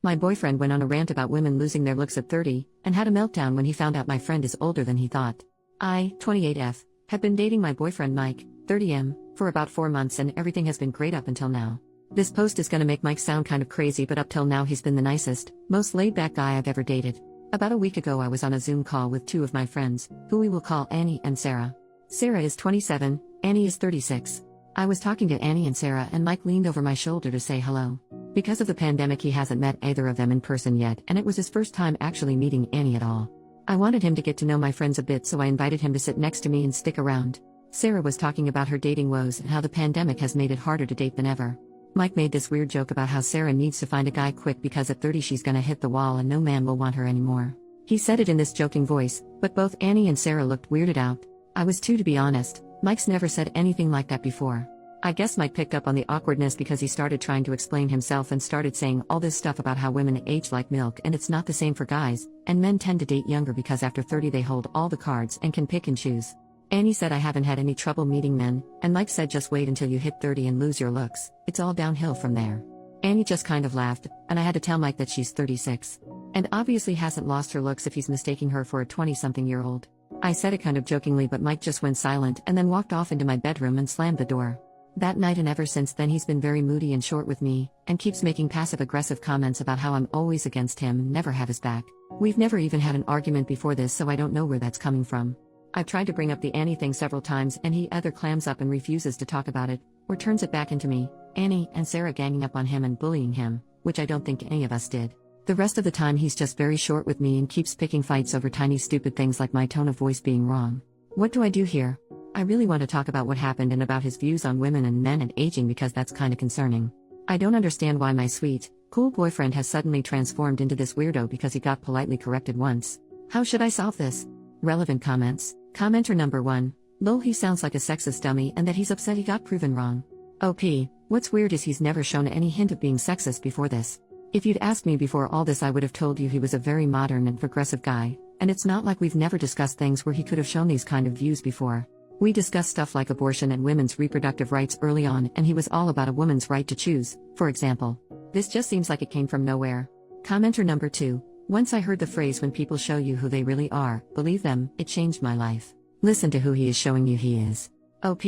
My boyfriend went on a rant about women losing their looks at 30, and had a meltdown when he found out my friend is older than he thought. I, 28F, have been dating my boyfriend Mike, 30M, for about 4 months and everything has been great up until now. This post is gonna make Mike sound kind of crazy, but up till now he's been the nicest, most laid-back guy I've ever dated. About a week ago I was on a Zoom call with 2 of my friends, who we will call Annie and Sarah. Sarah is 27, Annie is 36. I was talking to Annie and Sarah and Mike leaned over my shoulder to say hello. Because of the pandemic he hasn't met either of them in person yet, and it was his first time actually meeting Annie at all. I wanted him to get to know my friends a bit, so I invited him to sit next to me and stick around. Sarah was talking about her dating woes and how the pandemic has made it harder to date than ever. Mike made this weird joke about how Sarah needs to find a guy quick because at 30 she's gonna hit the wall and no man will want her anymore. He said it in this joking voice, but both Annie and Sarah looked weirded out. I was too, to be honest. Mike's never said anything like that before. I guess Mike picked up on the awkwardness because he started trying to explain himself and started saying all this stuff about how women age like milk and it's not the same for guys, and men tend to date younger because after 30 they hold all the cards and can pick and choose. Annie said I haven't had any trouble meeting men, and Mike said just wait until you hit 30 and lose your looks, it's all downhill from there. Annie just kind of laughed, and I had to tell Mike that she's 36. And obviously hasn't lost her looks if he's mistaking her for a 20-something-year-old. I said it kind of jokingly, but Mike just went silent and then walked off into my bedroom and slammed the door. That night and ever since then he's been very moody and short with me, and keeps making passive-aggressive comments about how I'm always against him, never have his back. We've never even had an argument before this, so I don't know where that's coming from. I've tried to bring up the Annie thing several times and he either clams up and refuses to talk about it, or turns it back into me, Annie, and Sarah ganging up on him and bullying him, which I don't think any of us did. The rest of the time he's just very short with me and keeps picking fights over tiny stupid things like my tone of voice being wrong. What do I do here? I really want to talk about what happened and about his views on women and men and aging because that's kinda concerning. I don't understand why my sweet, cool boyfriend has suddenly transformed into this weirdo because he got politely corrected once. How should I solve this? Relevant comments. Commenter number 1. Lol, he sounds like a sexist dummy and that he's upset he got proven wrong. OP. What's weird is he's never shown any hint of being sexist before this. If you'd asked me before all this I would have told you he was a very modern and progressive guy, and it's not like we've never discussed things where he could have shown these kind of views before. We discussed stuff like abortion and women's reproductive rights early on, and he was all about a woman's right to choose, for example. This just seems like it came from nowhere. Commenter number 2. Once I heard the phrase when people show you who they really are, believe them, it changed my life. Listen to who he is showing you he is. OP,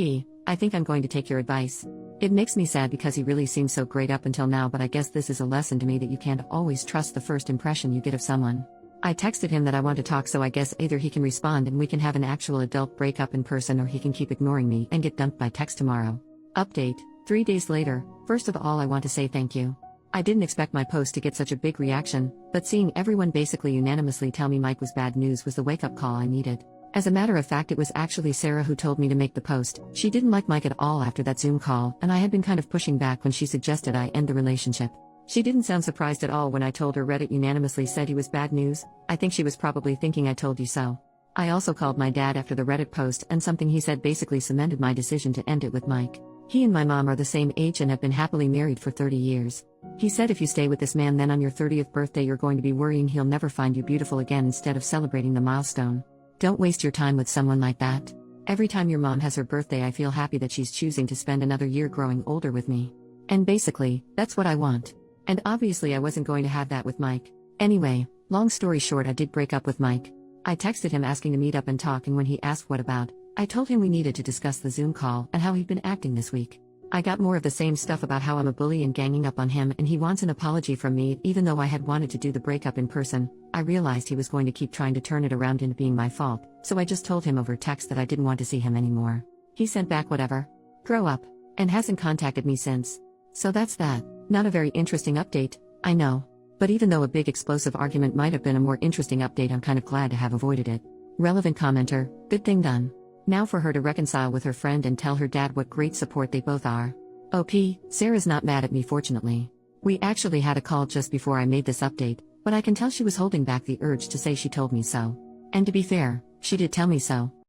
I think I'm going to take your advice. It makes me sad because he really seemed so great up until now, but I guess this is a lesson to me that you can't always trust the first impression you get of someone. I texted him that I want to talk, so I guess either he can respond and we can have an actual adult breakup in person, or he can keep ignoring me and get dumped by text tomorrow. Update, 3 days later. First of all I want to say thank you. I didn't expect my post to get such a big reaction, but seeing everyone basically unanimously tell me Mike was bad news was the wake-up call I needed. As a matter of fact, it was actually Sarah who told me to make the post. She didn't like Mike at all after that Zoom call, and I had been kind of pushing back when she suggested I end the relationship. She didn't sound surprised at all when I told her Reddit unanimously said he was bad news. I think she was probably thinking I told you so. I also called my dad after the Reddit post, and something he said basically cemented my decision to end it with Mike. He and my mom are the same age and have been happily married for 30 years. He said if you stay with this man, then on your 30th birthday you're going to be worrying he'll never find you beautiful again instead of celebrating the milestone. Don't waste your time with someone like that. Every time your mom has her birthday I feel happy that she's choosing to spend another year growing older with me. And basically, that's what I want. And obviously I wasn't going to have that with Mike. Anyway, long story short, I did break up with Mike. I texted him asking to meet up and talk, and when he asked what about, I told him we needed to discuss the Zoom call and how he'd been acting this week. I got more of the same stuff about how I'm a bully and ganging up on him, and he wants an apology from me. Even though I had wanted to do the breakup in person, I realized he was going to keep trying to turn it around into being my fault, so I just told him over text that I didn't want to see him anymore. He sent back whatever. Grow up. And hasn't contacted me since. So that's that. Not a very interesting update, I know. But even though a big explosive argument might have been a more interesting update, I'm kind of glad to have avoided it. Relevant commenter, good thing done. Now for her to reconcile with her friend and tell her dad what great support they both are. OP, Sarah's not mad at me fortunately. We actually had a call just before I made this update, but I can tell she was holding back the urge to say she told me so. And to be fair, she did tell me so.